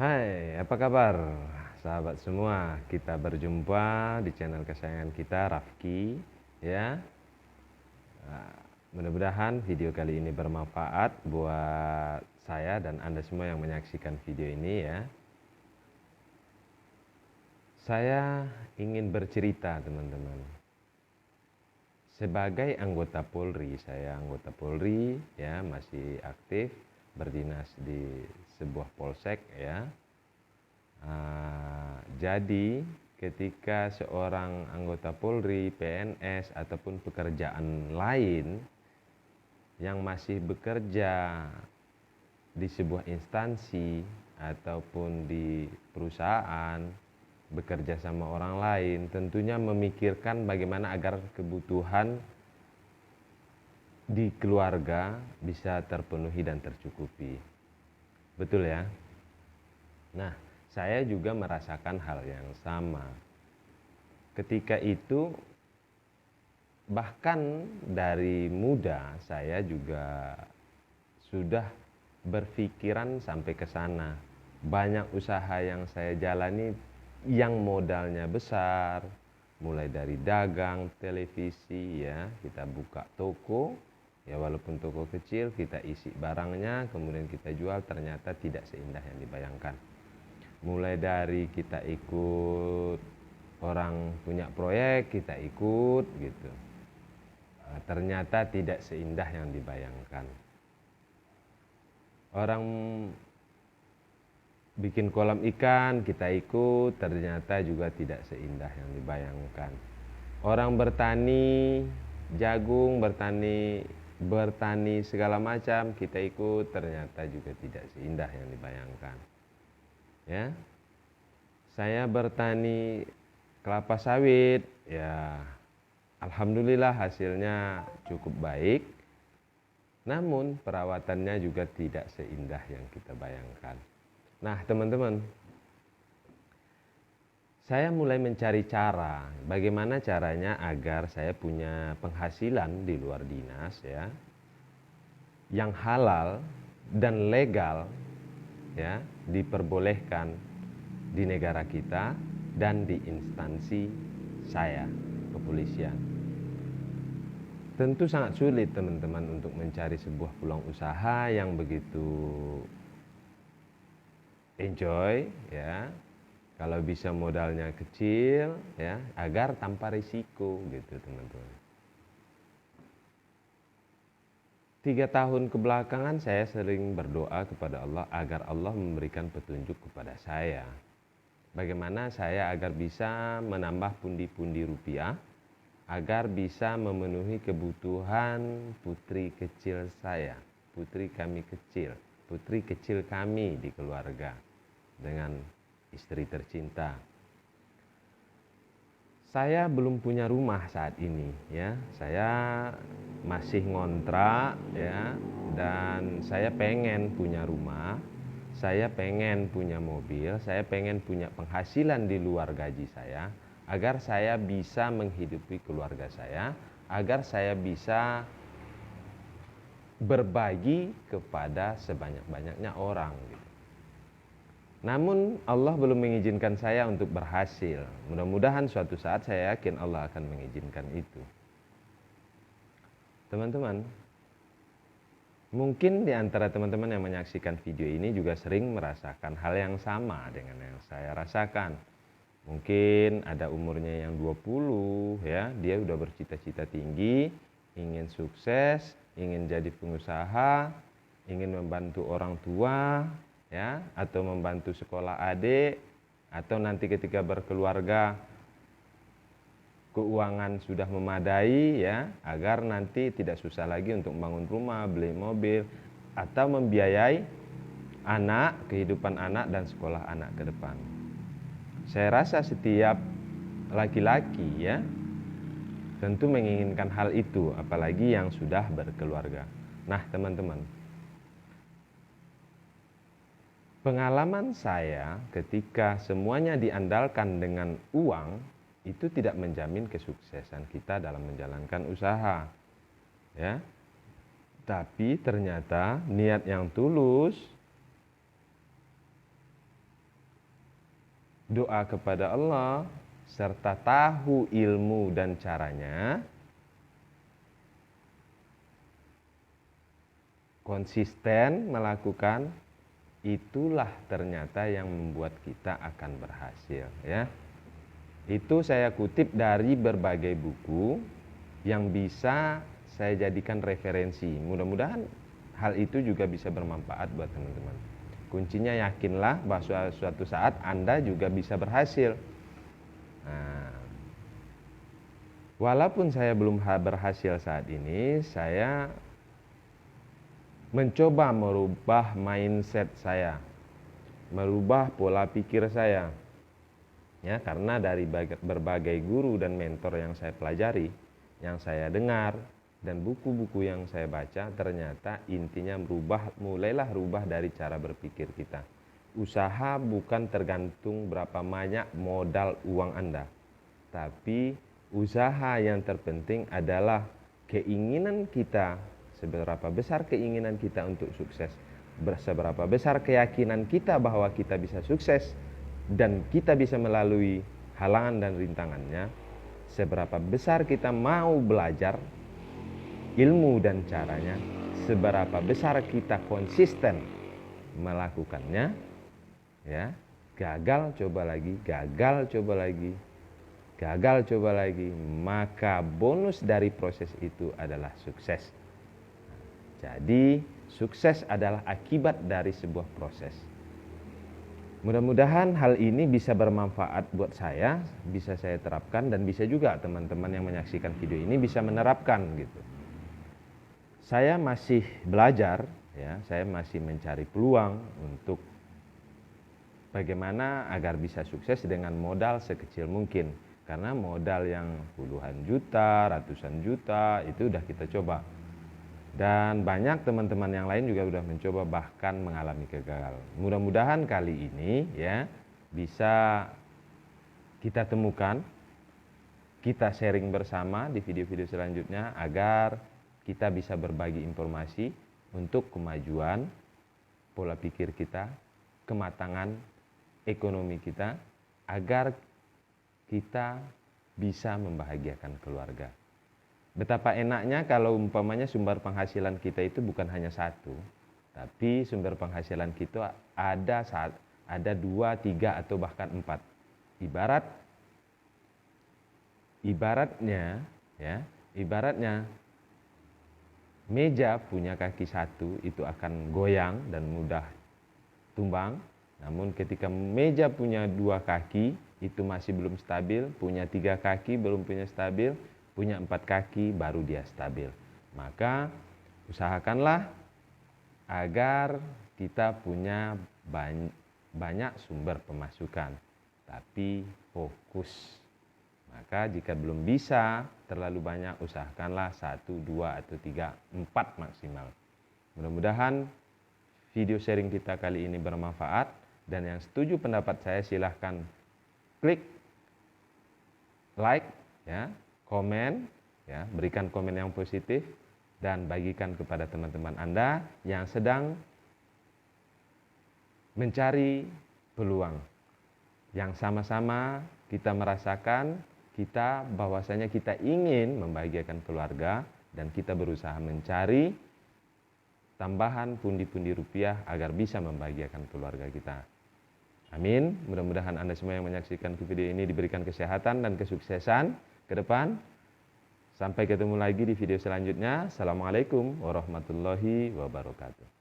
Hai, apa kabar sahabat semua? Kita berjumpa di channel kesayangan kita, Rafki, ya. Mudah-mudahan video kali ini bermanfaat buat saya dan Anda semua yang menyaksikan video ini, ya. Saya ingin bercerita, teman-teman. Sebagai anggota Polri, saya anggota Polri, ya, masih aktif berdinas di sebuah polsek, ya. Jadi ketika seorang anggota Polri, PNS, ataupun pekerjaan lain yang masih bekerja di sebuah instansi ataupun di perusahaan, bekerja sama orang lain, tentunya memikirkan bagaimana agar kebutuhan di keluarga bisa terpenuhi dan tercukupi. Betul ya? Nah, saya juga merasakan hal yang sama. Ketika itu, bahkan dari muda saya juga sudah berpikiran sampai ke sana. Banyak usaha yang saya jalani yang modalnya besar, mulai dari dagang, televisi, ya, kita buka toko, ya walaupun toko kecil, kita isi barangnya, kemudian kita jual, ternyata tidak seindah yang dibayangkan. Mulai dari kita ikut orang punya proyek, kita ikut gitu. Ternyata tidak seindah yang dibayangkan. Orang bikin kolam ikan, kita ikut, ternyata juga tidak seindah yang dibayangkan. Orang bertani jagung, bertani segala macam, kita ikut, ternyata juga tidak seindah yang dibayangkan. Ya, saya bertani kelapa sawit, ya alhamdulillah hasilnya cukup baik, namun perawatannya juga tidak seindah yang kita bayangkan. Nah, teman-teman, saya mulai mencari cara bagaimana caranya agar saya punya penghasilan di luar dinas, ya, yang halal dan legal, ya, diperbolehkan di negara kita dan di instansi saya, kepolisian. Tentu sangat sulit, teman-teman, untuk mencari sebuah peluang usaha yang begitu enjoy, ya, kalau bisa modalnya kecil, ya, agar tanpa risiko gitu, teman-teman. 3 tahun kebelakangan saya sering berdoa kepada Allah agar Allah memberikan petunjuk kepada saya. Bagaimana saya agar bisa menambah pundi-pundi rupiah, agar bisa memenuhi kebutuhan putri kecil saya, putri kecil kami di keluarga dengan istri tercinta. Saya belum punya rumah saat ini, ya. Saya masih ngontrak, ya, dan saya pengen punya rumah, saya pengen punya mobil, saya pengen punya penghasilan di luar gaji saya, agar saya bisa menghidupi keluarga saya, agar saya bisa berbagi kepada sebanyak-banyaknya orang. Namun Allah belum mengizinkan saya untuk berhasil. Mudah-mudahan suatu saat saya yakin Allah akan mengizinkan itu. Teman-teman, mungkin di antara teman-teman yang menyaksikan video ini juga sering merasakan hal yang sama dengan yang saya rasakan. Mungkin ada umurnya yang 20, ya, dia udah bercita-cita tinggi, ingin sukses, ingin jadi pengusaha, ingin membantu orang tua, ya, atau membantu sekolah adik, atau nanti ketika berkeluarga keuangan sudah memadai, ya, agar nanti tidak susah lagi untuk membangun rumah, beli mobil, atau membiayai kehidupan anak dan sekolah anak ke depan. Saya rasa setiap laki-laki, ya, tentu menginginkan hal itu, apalagi yang sudah berkeluarga. Nah, teman-teman, pengalaman saya ketika semuanya diandalkan dengan uang itu tidak menjamin kesuksesan kita dalam menjalankan usaha, ya. Tapi ternyata niat yang tulus doa kepada Allah, serta tahu ilmu dan caranya, konsisten melakukan, itulah ternyata yang membuat kita akan berhasil, ya. Itu saya kutip dari berbagai buku yang bisa saya jadikan referensi. Mudah-mudahan hal itu juga bisa bermanfaat buat teman-teman. Kuncinya yakinlah bahwa suatu saat Anda juga bisa berhasil. Nah, walaupun saya belum berhasil saat ini, saya mencoba merubah mindset saya, merubah pola pikir saya. Ya, karena dari berbagai guru dan mentor yang saya pelajari, yang saya dengar, dan buku-buku yang saya baca, ternyata intinya mulailah rubah dari cara berpikir kita. Usaha bukan tergantung berapa banyak modal uang Anda, tapi usaha yang terpenting adalah keinginan kita, seberapa besar keinginan kita untuk sukses, seberapa besar keyakinan kita bahwa kita bisa sukses, dan kita bisa melalui halangan dan rintangannya, seberapa besar kita mau belajar ilmu dan caranya, seberapa besar kita konsisten melakukannya, ya. Gagal coba lagi, gagal coba lagi, gagal coba lagi, maka bonus dari proses itu adalah sukses. Jadi sukses adalah akibat dari sebuah proses. Mudah-mudahan hal ini bisa bermanfaat buat saya, bisa saya terapkan, dan bisa juga teman-teman yang menyaksikan video ini bisa menerapkan gitu. Saya masih belajar, ya, saya masih mencari peluang untuk bagaimana agar bisa sukses dengan modal sekecil mungkin. Karena modal yang puluhan juta, ratusan juta itu udah kita coba. Dan banyak teman-teman yang lain juga sudah mencoba, bahkan mengalami kegagalan. Mudah-mudahan kali ini, ya, bisa kita temukan, kita sharing bersama di video-video selanjutnya agar kita bisa berbagi informasi untuk kemajuan pola pikir kita, kematangan ekonomi kita, agar kita bisa membahagiakan keluarga. Betapa enaknya kalau umpamanya sumber penghasilan kita itu bukan hanya satu, tapi sumber penghasilan kita ada 2, 3, atau bahkan 4. Ibaratnya meja punya kaki satu itu akan goyang dan mudah tumbang. Namun ketika meja punya 2 kaki itu masih belum stabil, punya 3 kaki belum punya stabil, punya 4 kaki baru dia stabil. Maka usahakanlah agar kita punya banyak sumber pemasukan, tapi fokus. Maka jika belum bisa terlalu banyak, usahakanlah 1, 2, atau 3, 4 maksimal. Mudah-mudahan video sharing kita kali ini bermanfaat, dan yang setuju pendapat saya silahkan klik like, ya, komen, ya, berikan komen yang positif, dan bagikan kepada teman-teman Anda yang sedang mencari peluang yang sama-sama kita merasakan, kita bahwasanya kita ingin membahagiakan keluarga, dan kita berusaha mencari tambahan pundi-pundi rupiah agar bisa membahagiakan keluarga kita. Amin. Mudah-mudahan Anda semua yang menyaksikan video ini diberikan kesehatan dan kesuksesan ke depan. Sampai ketemu lagi di video selanjutnya. Assalamualaikum warahmatullahi wabarakatuh.